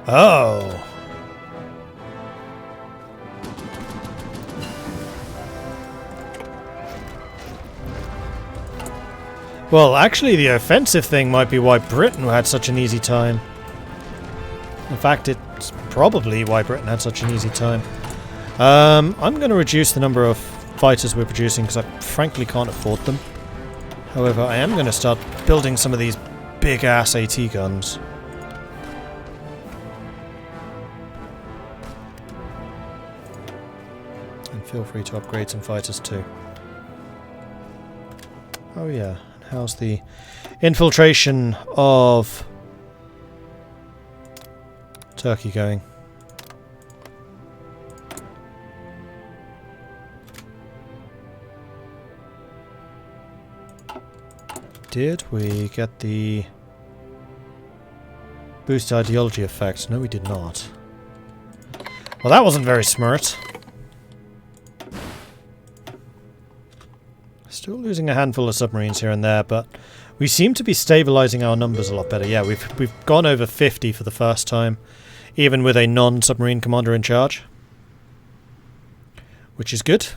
Oh. Well, actually, the offensive thing might be why Britain had such an easy time. In fact, it's probably why Britain had such an easy time. I'm going to reduce the number of fighters we're producing because I frankly can't afford them. However, I am going to start building some of these big-ass AT guns. And feel free to upgrade some fighters too. Oh yeah. How's the infiltration of Turkey going? Did we get the boost ideology effect? No, we did not. Well, that wasn't very smart. Still losing a handful of submarines here and there, but we seem to be stabilizing our numbers a lot better. Yeah, we've gone over 50 for the first time, even with a non-submarine commander in charge, which is good.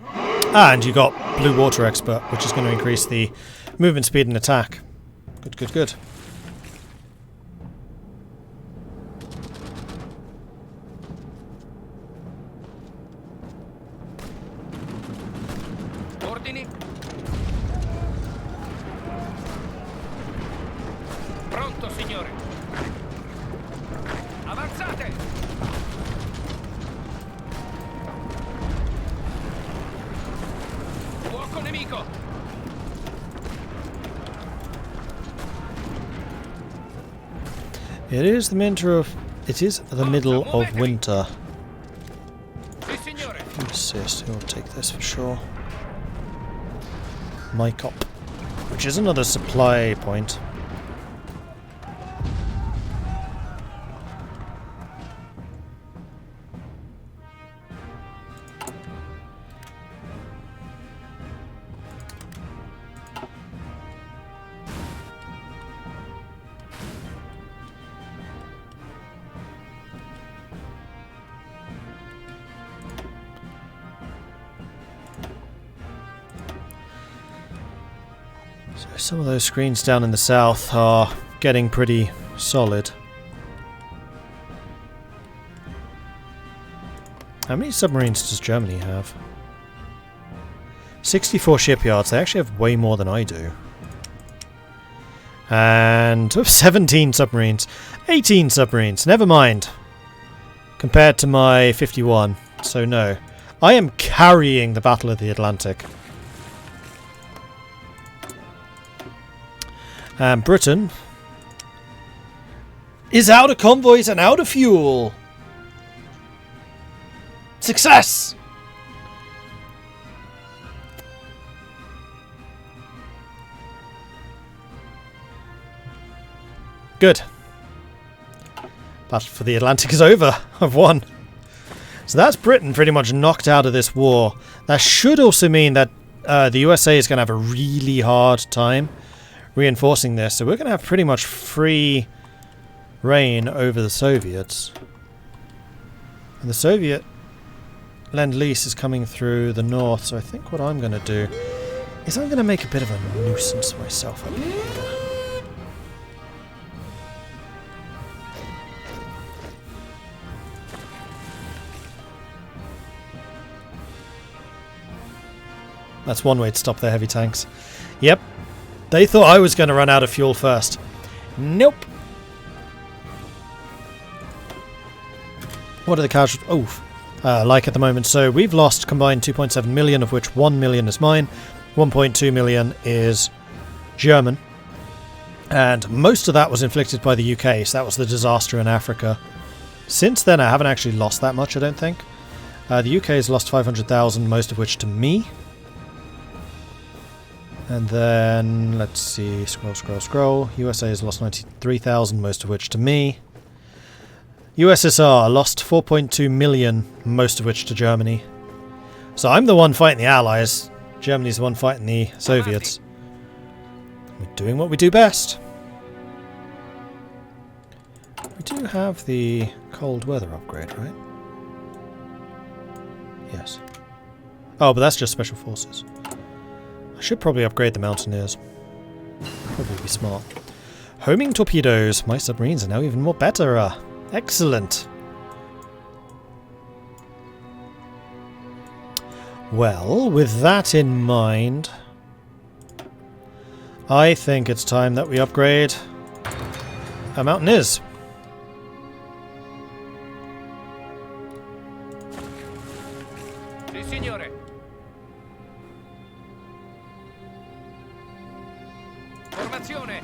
And you got Blue Water Expert, which is going to increase the movement speed and attack. Good, good, good. Ordini. Pronto, signore. Avanzate. Fuoco nemico. It is the middle of winter. Si, signore. If you insist, we'll take this for sure. Mycop, which is another supply point. So some of those screens down in the south are getting pretty solid. How many submarines does Germany have? 64 shipyards. They actually have way more than I do. And 17 submarines. 18 submarines. Never mind. Compared to my 51. So no. I am carrying the Battle of the Atlantic. And Britain is out of convoys and out of fuel. Success! Good. Battle for the Atlantic is over. I've won. So that's Britain pretty much knocked out of this war. That should also mean that the USA is going to have a really hard time reinforcing this. So we're going to have pretty much free reign over the Soviets. And the Soviet Lend-Lease is coming through the north. So I think what I'm going to do is I'm going to make a bit of a nuisance of myself up here. That's one way to stop their heavy tanks. Yep. They thought I was going to run out of fuel first. Nope. What are the casualties? Oh, like at the moment. So we've lost combined 2.7 million, of which 1 million is mine. 1.2 million is German. And most of that was inflicted by the UK, so that was the disaster in Africa. Since then, I haven't actually lost that much, I don't think. The UK has lost 500,000, most of which to me. And then, let's see, scroll. USA has lost 93,000, most of which to me. USSR lost 4.2 million, most of which to Germany. So I'm the one fighting the Allies. Germany's the one fighting the Soviets. We're doing what we do best. We do have the cold weather upgrade, right? Yes. Oh, but that's just special forces. I should probably upgrade the Mountaineers. Probably be smart. Homing torpedoes. My submarines are now even more better. Excellent. Well, with that in mind, I think it's time that we upgrade our Mountaineers. Sì, signore. Formazione.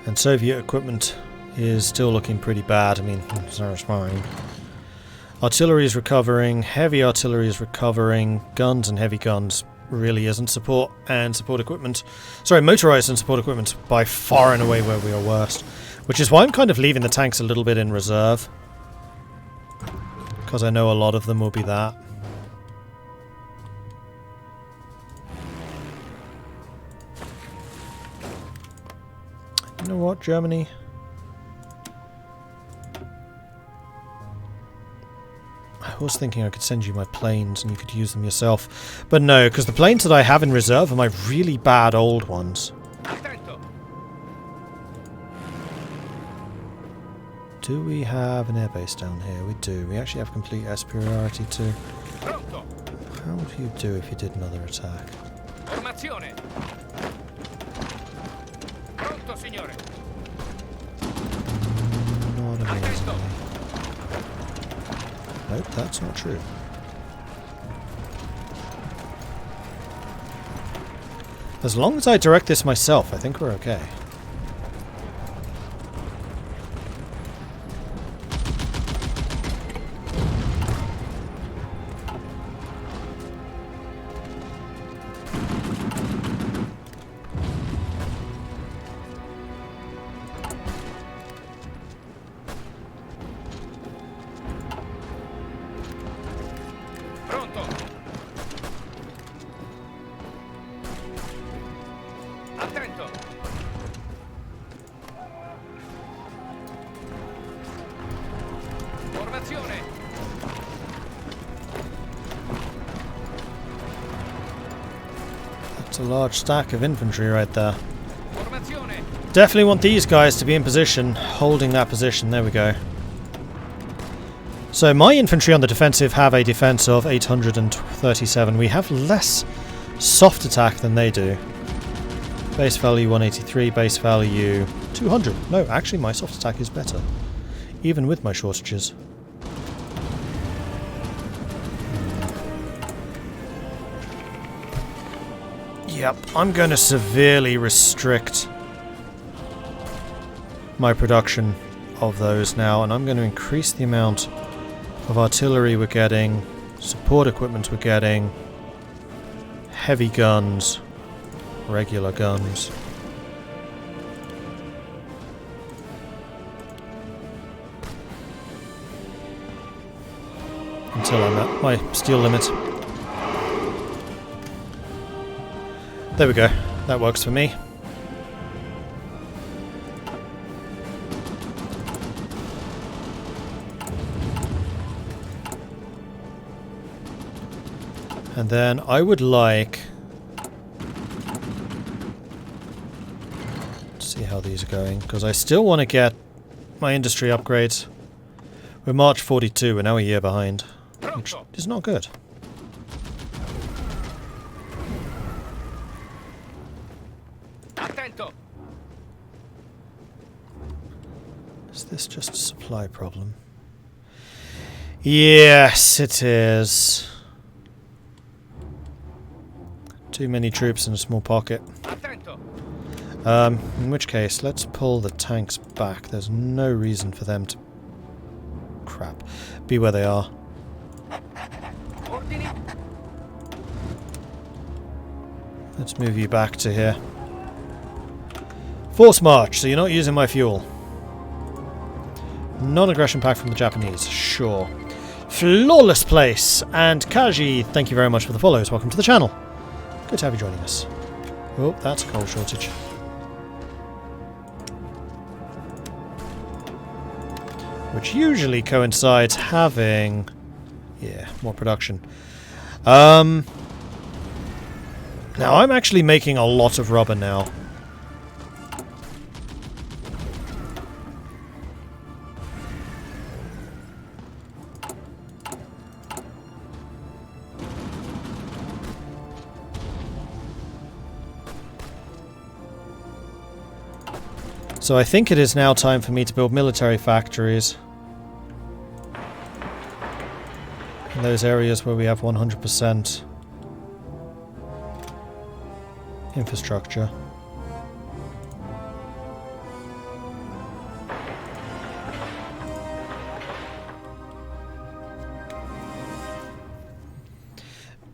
And Soviet equipment is still looking pretty bad. I mean, it's fine. Artillery is recovering, heavy artillery is recovering, guns and heavy guns really isn't. Support and support equipment. Sorry, motorized and support equipment by far and away where we are worst. Which is why I'm kind of leaving the tanks a little bit in reserve. Because I know a lot of them will be that. You know what, Germany? I was thinking I could send you my planes and you could use them yourself. But no, because the planes that I have in reserve are my really bad old ones. Do we have an airbase down here? We do. We actually have complete air superiority too. How would you do if you did another attack? Formazione. Pronto, signore. Not amazing. Nope, that's not true. As long as I direct this myself, I think we're okay. That's a large stack of infantry right there. Definitely want these guys to be in position, holding that position. There we go. So my infantry on the defensive have a defense of 837. We have less soft attack than they do. Base value 183, base value 200. No, actually my soft attack is better. Even with my shortages. Yep, I'm going to severely restrict my production of those now, and I'm going to increase the amount of artillery we're getting, support equipment we're getting, heavy guns, regular guns. Until I'm at my steel limit. There we go. That works for me. And then I would like to see how these are going, because I still want to get my industry upgrades. We're March 42, we're now a year behind, which is not good. Is this just a supply problem? Yes, it is. Too many troops in a small pocket. In which case, let's pull the tanks back. There's no reason for them to... Crap. Be where they are. Let's move you back to here. Force march, so you're not using my fuel. Non-aggression pact from the Japanese, sure. Flawless place! And Kaji, thank you very much for the follows. Welcome to the channel. Good to have you joining us. Oh, that's a coal shortage. which usually coincides having, yeah, more production. Now I'm actually making a lot of rubber now. So I think it is now time for me to build military factories in those areas where we have 100% infrastructure.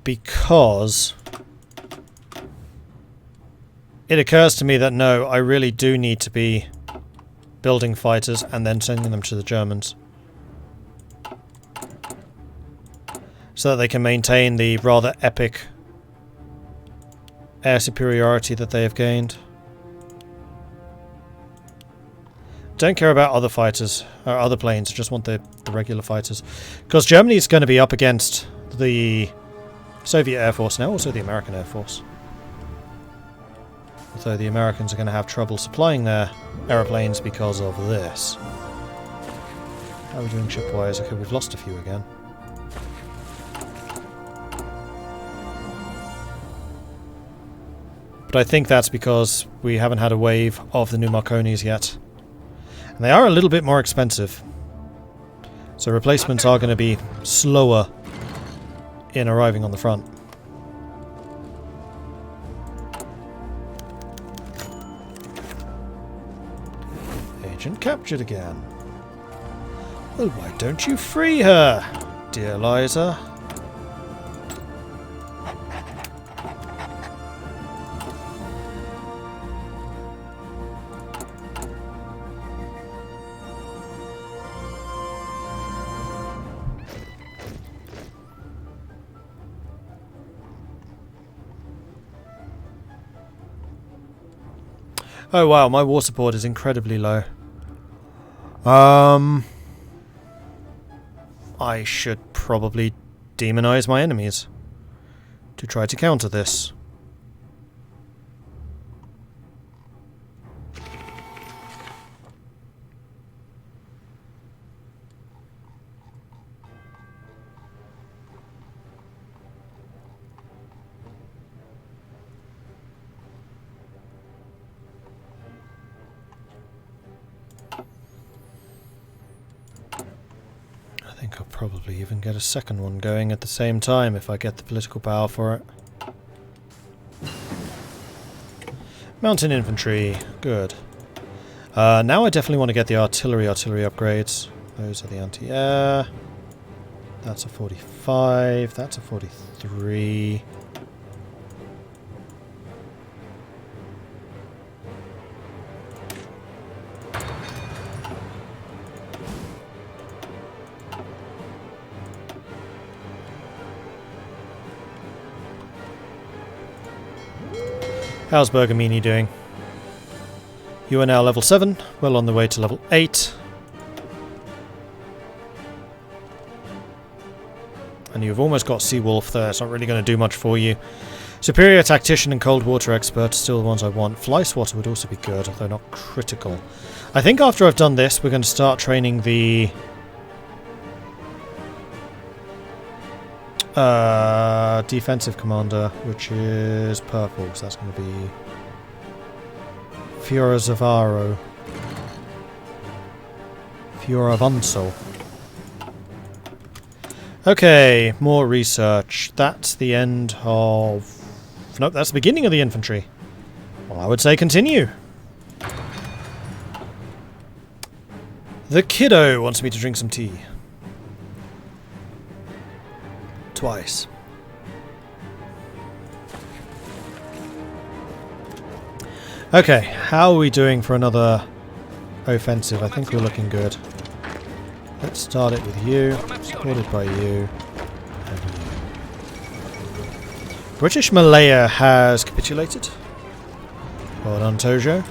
Because it occurs to me that no, I really do need to be building fighters and then sending them to the Germans, so that they can maintain the rather epic air superiority that they have gained. Don't care about other fighters, or other planes, I just want the regular fighters. Because Germany is going to be up against the Soviet Air Force now, also the American Air Force. Although the Americans are going to have trouble supplying their aeroplanes because of this. How are we doing ship-wise? Okay, we've lost a few again. But I think that's because we haven't had a wave of the new Marconis yet. And they are a little bit more expensive. So replacements are going to be slower in arriving on the front. Agent captured again. Well, why don't you free her, dear Liza? Oh wow, my war support is incredibly low. I should probably demonize my enemies to try to counter this. I think I'll probably even get a second one going at the same time if I get the political power for it. Mountain infantry, good. Now I definitely want to get the artillery upgrades. Those are the anti-air. That's a 45, that's a 43. How's Bergamini doing? You are now level 7, well on the way to level 8. And you've almost got Seawolf there, it's not really going to do much for you. Superior Tactician and Cold Water Expert are still the ones I want. Fly Swatter would also be good, although not critical. I think after I've done this, we're going to start training the defensive commander, which is purple, so that's going to be Fioravaro. Fioravanzo. Okay, more research. That's the end of... Nope, that's the beginning of the infantry. Well, I would say continue. The kiddo wants me to drink some tea. Twice. Okay, how are we doing for another offensive? I think we're looking good. Let's start it with you, supported by you, and you. British Malaya has capitulated. Well done, Tojo.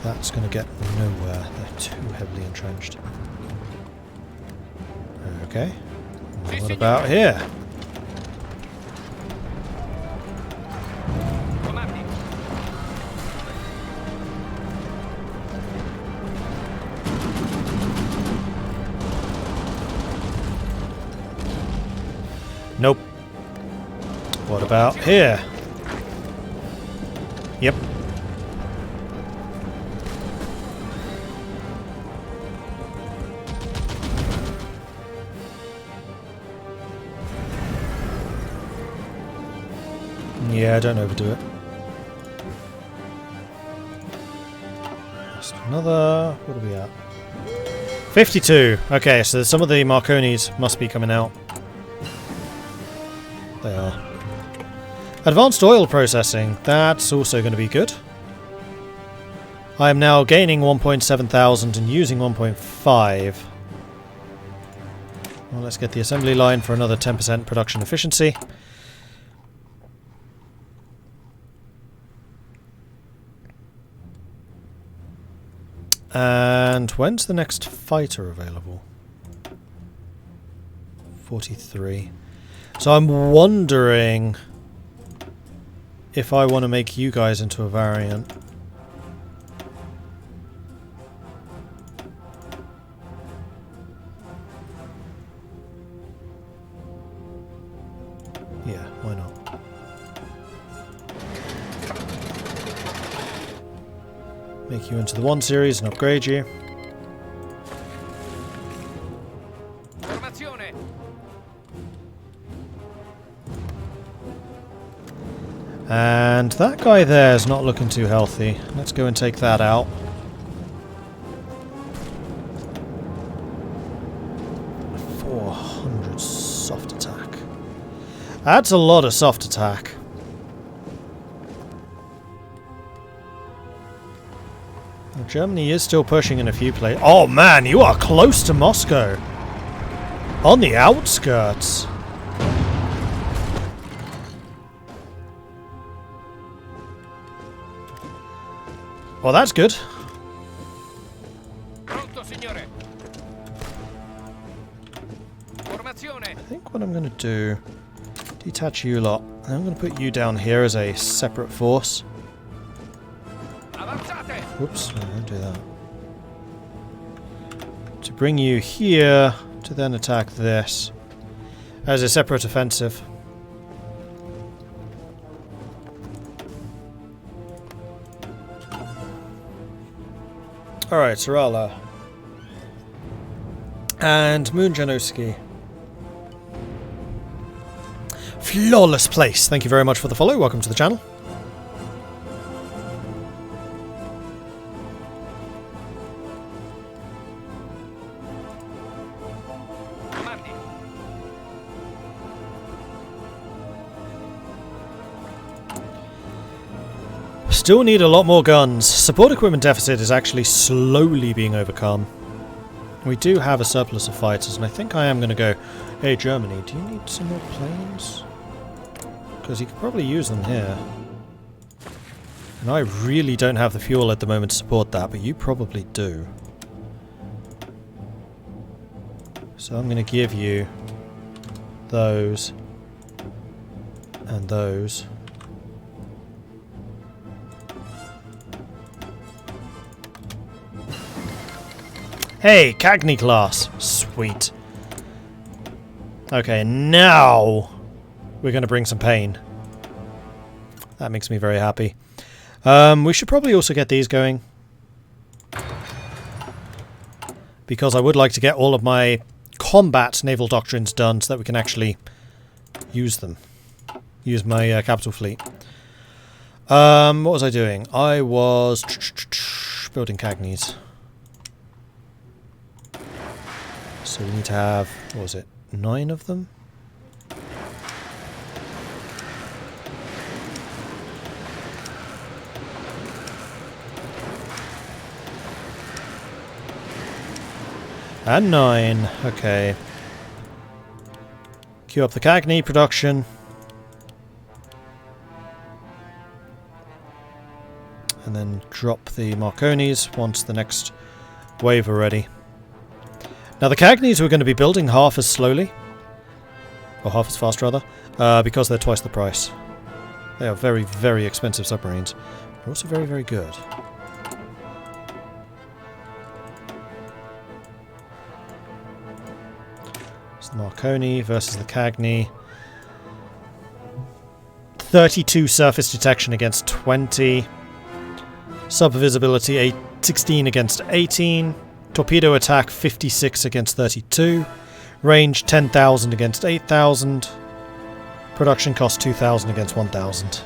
that's going to get nowhere. They're too heavily entrenched. Okay. What about here? Nope. What about here? Yep. Yeah, don't overdo it. Just another... What are we at? 52! Okay, so some of the Marconis must be coming out. They are. Advanced oil processing. That's also going to be good. I am now gaining 1.7 thousand and using 1.5. Well, let's get the assembly line for another 10% production efficiency. And when's the next fighter available? 43. So I'm wondering if I want to make you guys into a variant. Yeah, why not? Make you into the 1 series and upgrade you. And that guy there is not looking too healthy. Let's go and take that out. .400 soft attack. That's a lot of soft attack. Well, Germany is still pushing in a few places. Oh man, you are close to Moscow. On the outskirts. Well, that's good. I think what I'm going to do, detach you lot, and I'm going to put you down here as a separate force. Whoops, no, don't do that. To bring you here, to then attack this as a separate offensive. Alright, Sarala. And Moonjanoski. Flawless place. Thank you very much for the follow. Welcome to the channel. Still need a lot more guns. Support equipment deficit is actually slowly being overcome. We do have a surplus of fighters, and I think I am going to go, hey Germany, do you need some more planes? Because you could probably use them here. And I really don't have the fuel at the moment to support that, but you probably do. So I'm going to give you those and those. Hey, Cagney class. Sweet. Okay, now we're going to bring some pain. That makes me very happy. We should probably also get these going. Because I would like to get all of my combat naval doctrines done so that we can actually use them. Use my capital fleet. What was I doing? I was building Cagneys. So we need to have, what was it, 9 of them? And 9, okay. Queue up the Cagney production. and then drop the Marconis once the next wave are ready. Now the Cagnes we're going to be building half as slowly, or half as fast rather, because they're twice the price. They are very, very expensive submarines. They're also very, very good. It's the Marconi versus the Cagney. 32 surface detection against 20. Sub-visibility 16 against 18. Torpedo attack 56 against 32. Range 10,000 against 8,000. Production cost 2,000 against 1,000.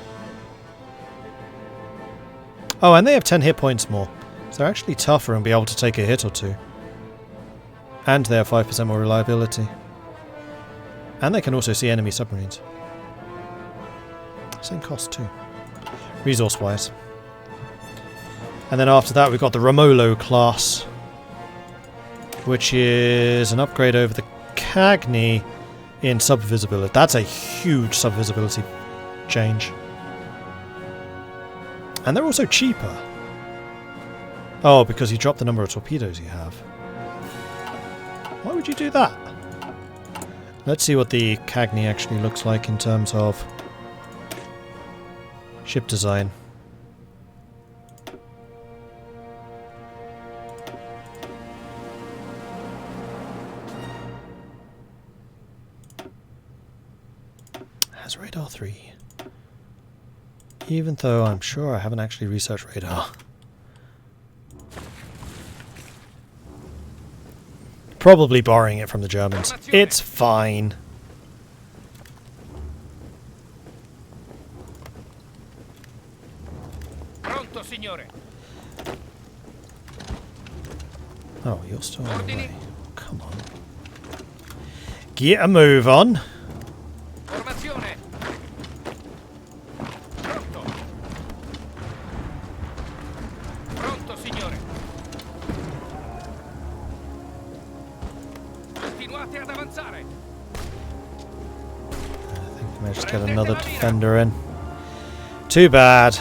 Oh, and they have 10 hit points more. So they're actually tougher and be able to take a hit or two. And they have 5% more reliability. And they can also see enemy submarines. Same cost too, resource-wise. And then after that we've got the Romolo class, which is an upgrade over the Cagney in sub-visibility. That's a huge sub-visibility change. And they're also cheaper. Oh, because you drop the number of torpedoes you have. Why would you do that? Let's see what the Cagney actually looks like in terms of ship design. Has radar 3. Even though I'm sure I haven't actually researched radar. Probably borrowing it from the Germans. It's fine. Pronto, signore. Oh, you're still on the way. Come on. Get a move on. Formazione. Pronto. Pronto, signore. Continuate ad avanzare. I think we may just get another defender in. Too bad.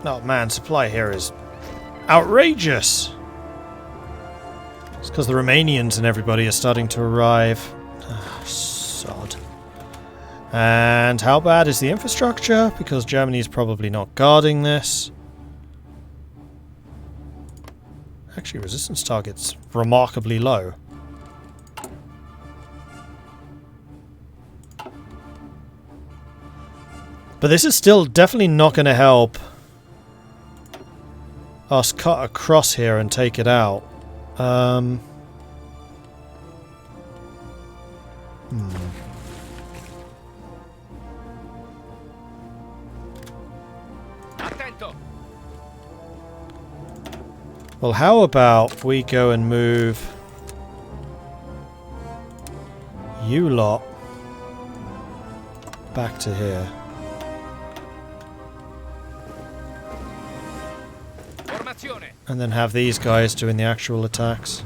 Oh man, supply here is outrageous. It's because the Romanians and everybody are starting to arrive. Oh, sod. And how bad is the infrastructure? Because Germany's probably not guarding this. Actually, resistance target's remarkably low. But this is still definitely not going to help us cut across here and take it out. Attento. Well, how about we go and move you lot back to here. And then have these guys doing the actual attacks.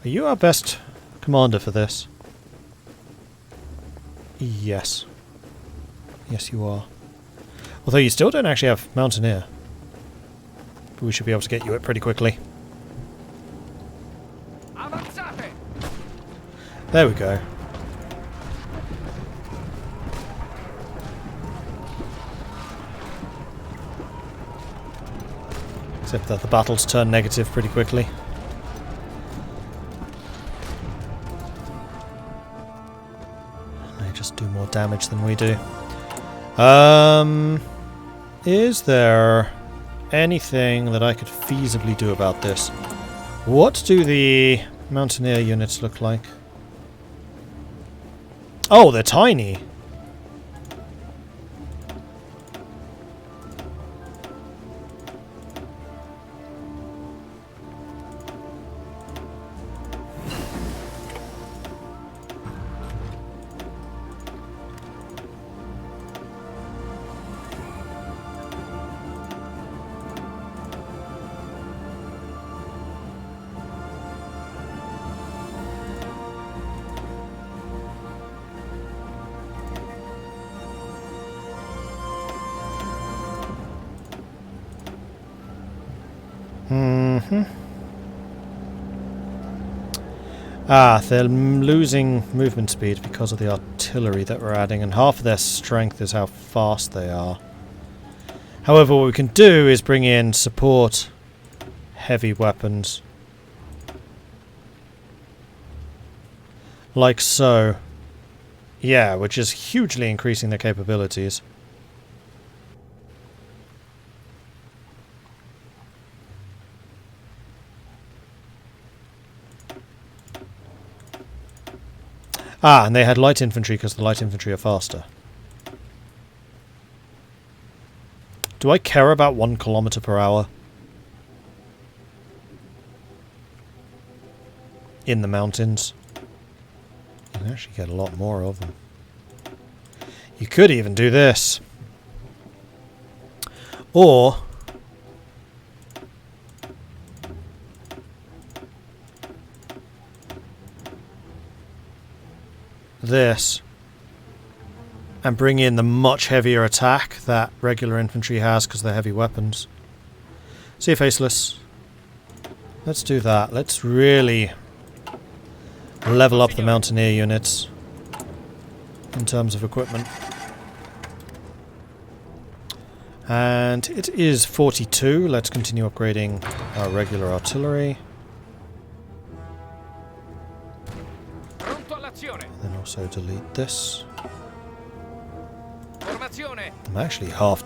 Are you our best commander for this? Yes. Yes, you are. Although you still don't actually have Mountaineer. But we should be able to get you it pretty quickly. There we go. Except that the battles turn negative pretty quickly. They just do more damage than we do. Is there anything that I could feasibly do about this? What do the Mountaineer units look like? Oh, they're tiny. Ah, they're losing movement speed because of the artillery that we're adding, and half of their strength is how fast they are. However, what we can do is bring in support heavy weapons. Like so. Yeah, which is hugely increasing their capabilities. Ah, and they had light infantry because the light infantry are faster. Do I care about 1 kilometer per hour? In the mountains? You can actually get a lot more of them. You could even do this. Or this, and bring in the much heavier attack that regular infantry has because they're heavy weapons. See you, Faceless. Let's do that. Let's really level up the Mountaineer units in terms of equipment. And it is 42. Let's continue upgrading our regular artillery. And then also delete this. I'm actually half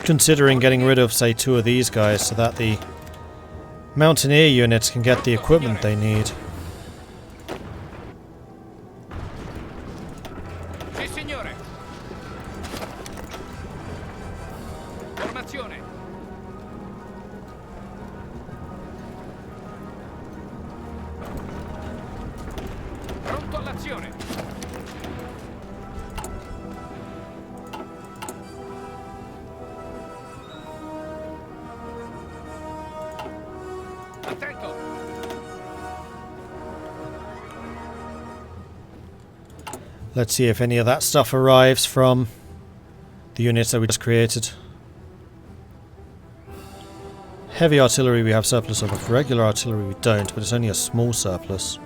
considering getting rid of, say, 2 of these guys so that the Mountaineer units can get the equipment they need. Let's see if any of that stuff arrives from the units that we just created. Heavy artillery we have surplus of, regular artillery we don't, but it's only a small surplus.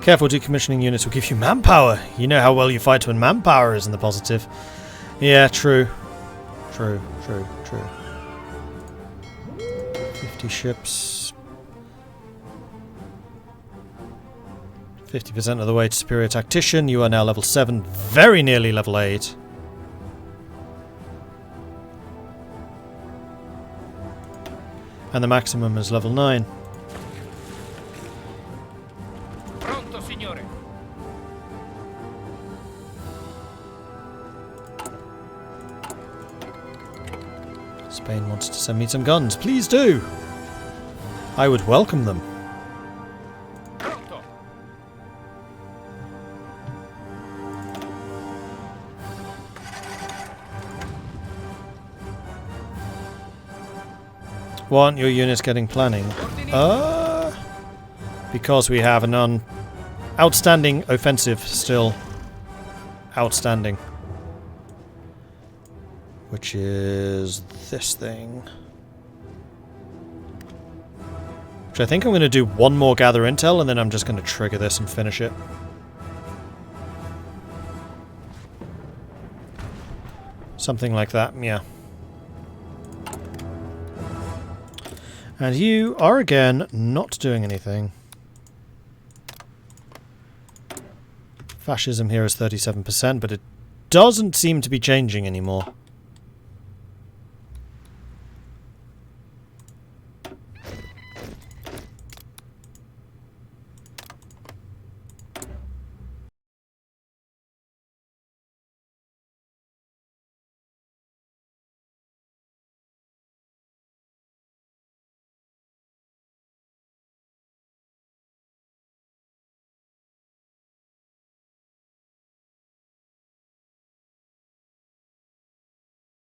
Careful, decommissioning units will give you manpower. You know how well you fight when manpower is in the positive. Yeah, true. True. 50 ships. 50% of the way to Superior Tactician. You are now level 7, very nearly level 8. And the maximum is level 9. Pronto, signore. Spain wants to send me some guns. Please do! I would welcome them. Why aren't your units getting planning? Because we have an outstanding offensive still. Outstanding. Which is this thing. Which I think I'm going to do one more gather intel and then I'm just going to trigger this and finish it. Something like that, yeah. And you are again not doing anything. Fascism here is 37%, but it doesn't seem to be changing anymore.